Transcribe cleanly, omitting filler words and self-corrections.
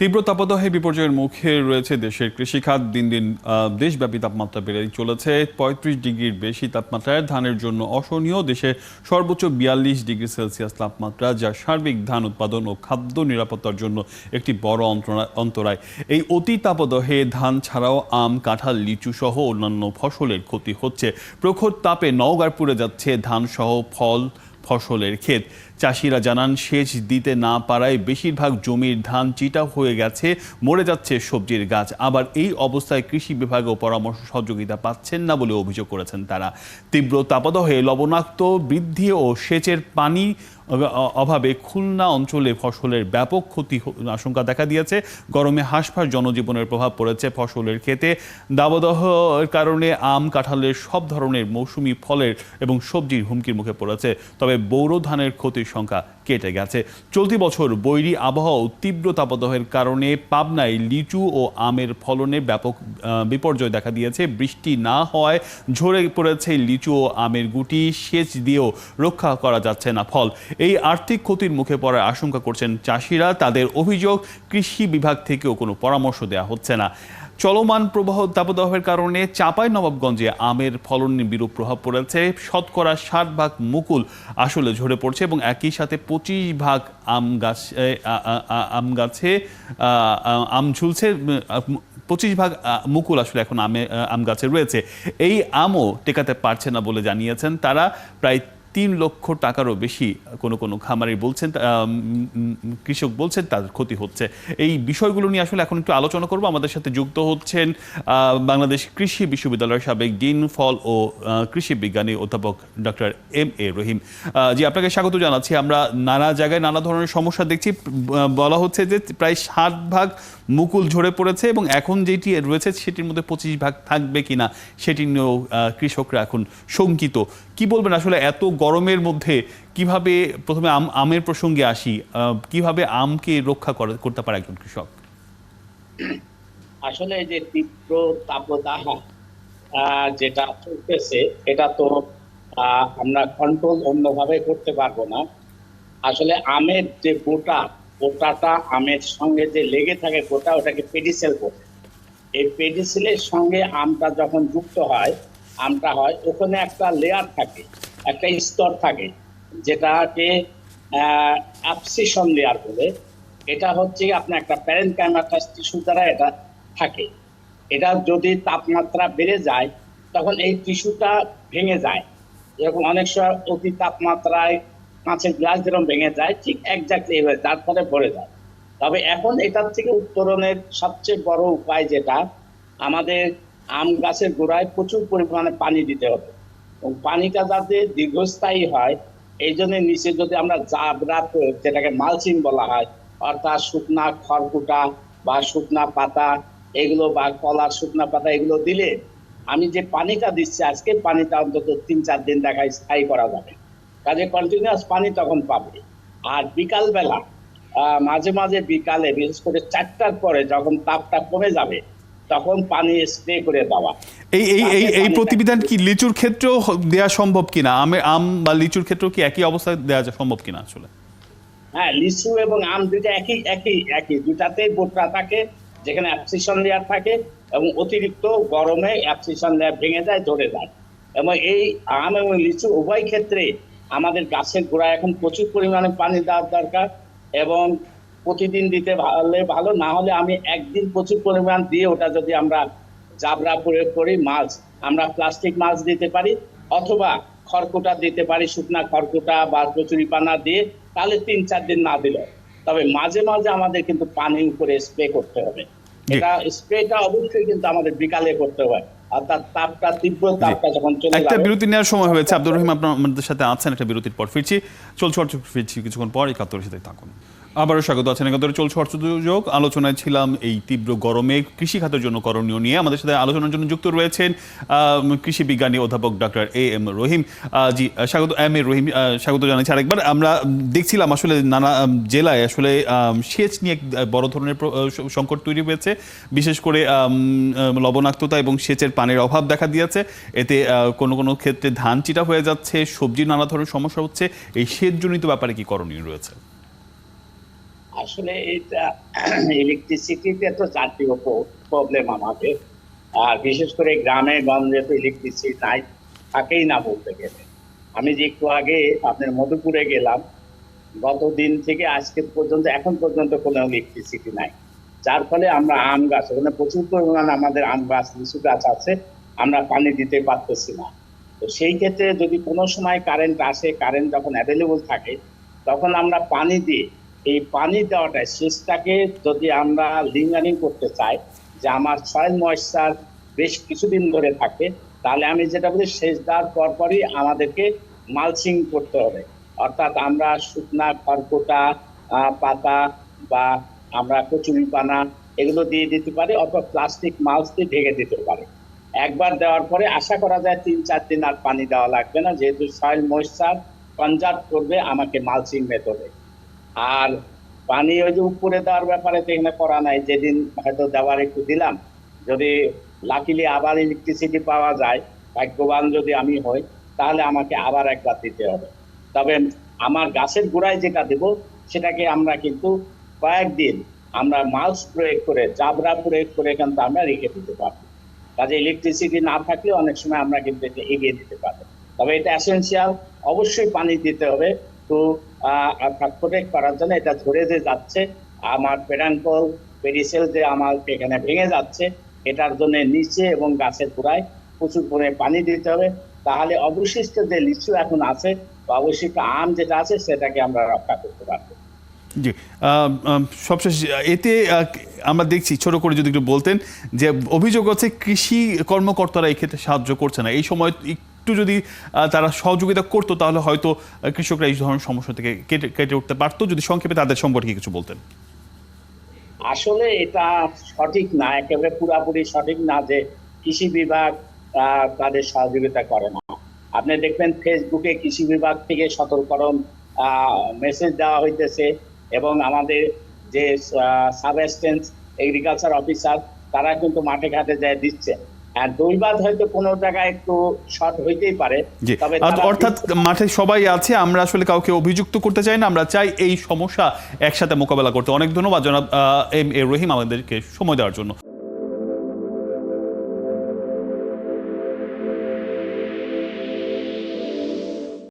তীব্র তাপদাহে বিপর্যয়ের মুখে রয়েছে দেশের কৃষিখাত। দিন দিন দেশব্যাপী তাপমাত্রা বেড়ে চলেছে। ৩৫ ডিগ্রির বেশি তাপমাত্রায় ধানের জন্য অসহনীয়। দেশে সর্বোচ্চ ৪২ ডিগ্রি সেলসিয়াস তাপমাত্রা, যা সার্বিক ধান উৎপাদন ও খাদ্য নিরাপত্তার জন্য একটি বড় অন্তরায়। এই অতি তাপদাহে ধান ছাড়াও আম, কাঁঠাল, লিচু সহ অন্যান্য ফসলের ক্ষতি হচ্ছে। প্রখর তাপে নওগাঁয় পুড়ে যাচ্ছে ধান সহ ফসলের ক্ষেত। চাষিরা জানান, সেচ দিতে না পারায় বেশিরভাগ জমির ধান চিটা হয়ে গেছে, মরে যাচ্ছে সবজির গাছ। আবার এই অবস্থায় কৃষি বিভাগও পরামর্শ সহযোগিতা পাচ্ছেন না বলে অভিযোগ করেছেন তারা। তীব্র তাপদাহে লবণাক্ত বৃদ্ধি ও সেচের পানি অভাবে খুলনা অঞ্চলে ফসলের ব্যাপক ক্ষতি আশঙ্কা দেখা দিয়েছে। গরমে হাঁসফাঁস জনজীবনের প্রভাব পড়েছে ফসলের ক্ষেতে। দাবদাহের কারণে আম, কাঁঠালের সব ধরনের মৌসুমি ফলের এবং সবজির হুমকির মুখে পড়েছে। তবে বোরো ধানের ক্ষতির সংখ্যা কেটে গেছে। চলতি বছর বৈরী আবহাওয়া ও তীব্র তাপদাহের কারণে পাবনায় লিচু ও আমের ফলনে ব্যাপক বিপর্যয় দেখা দিয়েছে। বৃষ্টি না হওয়ায় ঝরে পড়েছে লিচু ও আমের গুটি, সেচ দিয়েও রক্ষা করা যাচ্ছে না ফল। এই আর্থিক ক্ষতির মুখে পড়ার আশঙ্কা করছেন চাষিরা। তাদের অভিযোগ, কৃষি বিভাগ থেকেও কোনো পরামর্শ দেওয়া হচ্ছে না। চলমান তাপদাহের কারণে চাঁপাইনবাবগঞ্জে আমের ফলনে বিরূপ প্রভাব পড়েছে। শতকরা ৬০% মুকুল আসলে ঝরে পড়ছে এবং একই সাথে ২৫% আম গাছে আম ঝুলছে। ২৫% মুকুল আসলে এখন আম গাছে রয়েছে। এই আমও টেকাতে পারছে না বলে জানিয়েছেন তারা। প্রায় ৩ লক্ষ টাকারও বেশি কোনো খামারি বলছেন, কৃষক বলছেন তাদের ক্ষতি হচ্ছে। এই বিষয়গুলো নিয়ে আসলে এখন একটু আলোচনা করব। আমাদের সাথে যুক্ত হচ্ছেন বাংলাদেশ কৃষি বিশ্ববিদ্যালয়ের সাবেক ডিন, ফল ও কৃষি বিজ্ঞানী অধ্যাপক ডক্টর এম.এ. রহিম। জি, আপনাকে স্বাগত জানাচ্ছি। আমরা নানা জায়গায় নানা ধরনের সমস্যা দেখছি। বলা হচ্ছে যে প্রায় ৬০% মুকুল ঝরে পড়েছে এবং এখন যেটি রয়েছে সেটির মধ্যে ২৫% থাকবে কিনা সেটি নিয়েও কৃষকরা এখন শঙ্কিত। কি বলবেন আসলে এত গরমের মধ্যে কিভাবে, প্রথমে আমের প্রসঙ্গে আসি, কিভাবে আমকে রক্ষা করতে পারে একজন কৃষক? আসলে এই যে তীব্র তাপদাহ যেটা চলতেছে, এটা তো আমরা কন্ট্রোল অন্যভাবে করতে পারবো না। আসলে আমের যে গোটাটা আমের সঙ্গে যে লেগে থাকে গোটা, ওটাকে পেডিসেল বলে। এই পেডিসেলের সঙ্গে আমটা যখন যুক্ত হয়, আমটা হয় ওখানে একটা লেয়ার থাকে, একটা স্তর থাকে, যেটাকে অ্যাবসিশন লেয়ার বলে। এটা হচ্ছে আপনার একটা প্যারেনকাইমাটাস টিস্যু দ্বারা এটা থাকে। এটা যদি তাপমাত্রা বেড়ে যায় তখন এই টিস্যুটা ভেঙে যায়। যেরকম অনেক সময় অতি তাপমাত্রায় কাঁচের গ্লাস যেরকম ভেঙে যায়, ঠিক একজাক্টলি এইভাবে তার ফলে ভরে যায়। তবে এখন এটার থেকে উত্তরণের সবচেয়ে বড় উপায় যেটা, আমাদের আম গাছের গোড়ায় প্রচুর পরিমাণে পানি দিতে হবে এবং পানিটা যাতে দীর্ঘস্থায়ী হয় এই জন্য নিচে যদি আমরা জাবরা, যেটাকে মালচিং বলা হয়, অর্থাৎ শুকনা খড়কুটা বা শুকনা পাতা এগুলো বা কলার শুকনা পাতা এগুলো দিলে আমি যে পানিটা দিচ্ছি আজকে, পানিটা অন্তত ৩-৪ দিন দেখায় স্থায়ী করা যাবে। কাজে কন্টিনিউয়াস পানি তখন পাবে। আর বিকালবেলা মাঝে মাঝে বিকালে, বিশেষ করে ৪টার পরে যখন তাপটা কমে যাবে তখন পানি স্প্রে করে দেওয়া। এই প্রতিবিধান কি লিচুর ক্ষেত্রেও দেওয়া সম্ভব কিনা? আম বা লিচুর ক্ষেত্রেও কি একই অবস্থায় দেওয়া সম্ভব কিনা আসলে? হ্যাঁ, লিচু এবং আম দুইটা একই দুটাতেই বোটরা থাকে, যেখানে অ্যাবসিশন লেয়ার থাকে এবং অতিরিক্ত গরমে অ্যাবসিশন লেয়ার ভেঙে যায়, ঝরে যায়। এবং এই আম এবং লিচু উভয় ক্ষেত্রে আমাদের গাছের গোড়ায় এখন প্রচুর পরিমাণে পানি দেওয়ার দরকার এবং প্রতিদিন দিতে ভালো, না হলে আমি একদিন প্রচুর পরিমাণ দিয়ে ওটা যদি আমরা জাবরা প্রয়োগ করি, মাছ আমরা প্লাস্টিক মাছ দিতে পারি অথবা খড়কুটা দিতে পারি, শুকনা খড়কুটা বা কচুরিপানা দিয়ে, তাহলে ৩-৪ দিন না দিলে। তবে মাঝে মাঝে আমাদের কিন্তু পানির উপরে স্প্রে করতে হবে। এটা স্প্রেটা অবশ্যই কিন্তু আমাদের বিকালে করতে হয়, অর্থাৎ তীব্র তাপটা যখন চলে যাবে। একটা বিরতি নেওয়ার সময় হয়েছে। আব্দুর রহিম, আপনার আমাদের সাথে আছেন। একটা বিরতির পর ফিরছি। ফিরছি কিছুক্ষণ পর। একাত্তরের সাথে থাকুন। আবারও স্বাগত আছেন। একাত্তরে চলছে অর্থযোগ। আলোচনায় ছিলাম এই তীব্র গরমে কৃষি খাতের জন্য করণীয় নিয়ে। আমাদের সাথে আলোচনার জন্য যুক্ত রয়েছেন কৃষি বিজ্ঞানী অধ্যাপক ডক্টর এম রহিম। জি, স্বাগত এম.এ. রহিম, স্বাগত জানাচ্ছি আরেকবার। আমরা দেখছিলাম আসলে নানা জেলায় আসলে সেচ নিয়ে বড় ধরনের সংকট তৈরি হয়েছে। বিশেষ করে লবণাক্ততা এবং সেচের পানির অভাব দেখা দিয়েছে। এতে কোনো ক্ষেত্রে ধান চিটা হয়ে যাচ্ছে, সবজির নানা ধরনের সমস্যা হচ্ছে। এই সেচজনিত ব্যাপারে কি করণীয় রয়েছে? আসলে এটা ইলেকট্রিসিটিতে তো জাতীয় প্রবলেম আমাদের। আর বিশেষ করে গ্রামে গঞ্জে তো ইলেকট্রিসিটি নাই, থাকেই না বলতে গেলে। আমি যে একটু আগে আপনার মধুপুরে গেলাম, গত দিন থেকে আজকে পর্যন্ত এখন পর্যন্ত কোনো ইলেকট্রিসিটি নাই। যার ফলে আমরা আম গাছ, ওখানে প্রচুর পরিমাণে আমাদের আম গাছ, লিচু গাছ আছে, আমরা পানি দিতে পারতেছি না। তো সেই ক্ষেত্রে যদি কোনো সময় কারেন্ট আসে, কারেন্ট যখন অ্যাভেলেবল থাকে, তখন আমরা পানি দিই। এই পানি দেওয়াটা, সেচটাকে যদি আমরা লিঙ্গারিং করতে চাই, যে আমার সয়েল ময়েশ্চার বেশ কিছুদিন ধরে থাকে, তাহলে আমি যেটা বলি, সেচ দেওয়ার পরপরই আমাদেরকে মালচিং করতে হবে। অর্থাৎ আমরা শুকনা খড়কুটা, পাতা বা আমরা কচুরিপানা এগুলো দিয়ে দিতে পারি, অথবা প্লাস্টিক মালচ দিয়ে ঢেকে দিতে পারি। একবার দেওয়ার পরে আশা করা যায় 3-4 দিন আর পানি দেওয়া লাগবে না, যেহেতু সয়েল ময়েশ্চার কনজার্ভ করবে আমাকে মালচিং মেথডে। আর পানি ওই যে উপরে দেওয়ার ব্যাপারে তো এখানে করা নাই, যেদিন হয়তো দেওয়ার একটু দিলাম, যদি লাকিলি আবার ইলেকট্রিসিটি পাওয়া যায়, ভাগ্যবান যদি আমি হই, তাহলে আমাকে আবার একবার দিতে হবে। তবে আমার গাছের গোড়ায় যেটা দেব, সেটাকে আমরা কিন্তু কয়েকদিন আমরা মালচ প্রয়োগ করে, জাবরা প্রয়োগ করে কিন্তু আমরা রেখে দিতে পারবো। কাজে ইলেকট্রিসিটি না থাকলে অনেক সময় আমরা কিন্তু এটা এগিয়ে দিতে পারবো। তবে এটা এসেন্সিয়াল, অবশ্যই পানি দিতে হবে। তো প্রোটেক্ট করার জন্য এটা ধরে যে যাচ্ছে, আমার পেডান্কল পেডিসেল যে আমার এখানে ভেঙে যাচ্ছে, এটার জন্য নিচে এবং গাছের গোড়ায় প্রচুর পরিমাণে পানি দিতে হবে। তাহলে অবশিষ্ট যে লিচু এখন আছে বা অবশিষ্ট আম যেটা আছে, সেটাকে আমরা রক্ষা করতে পারবো। জি, সবশেষ এতে আমরা দেখছি, ছোট করে যদি একটু বলতেন, যে অভিযোগ হচ্ছে কৃষি কর্মকর্তারা এই ক্ষেত্রে সাহায্য করছে না। এই সময় একটু যদি তারা সহযোগিতা করতো, তাহলে হয়তো কৃষকরা এই ধরনের সমস্যা থেকে কেটে উঠতে পারতো। যদি সংক্ষেপে তাদের সম্পর্কে কিছু বলতেন। আসলে এটা সঠিক না, একেবারে পুরাপুরি সঠিক না যে কৃষি বিভাগ তাদের সহযোগিতা করে না। আপনি দেখবেন ফেসবুকে কৃষি বিভাগ থেকে সতর্করণ মেসেজ দেওয়া হইতেছে, এবং আমাদের যে সাব অ্যাসিস্ট্যান্ট এগ্রিকালচার অফিসার, তারা কিন্তু মাঠে ঘাটে যায় দিচ্ছে। আর দুইবার হয়তো কোনো জায়গায় একটু শর্ট হইতেই পারে, জি, তবে অর্থাৎ মাঠে সবাই আছে, আমরা আসলে কাউকে অভিযুক্ত করতে চাই না, আমরা চাই এই সমস্যা একসাথে মোকাবেলা করতে। অনেক ধন্যবাদ জনাব এম এ রহিম আমাদেরকে সময় দেওয়ার জন্য।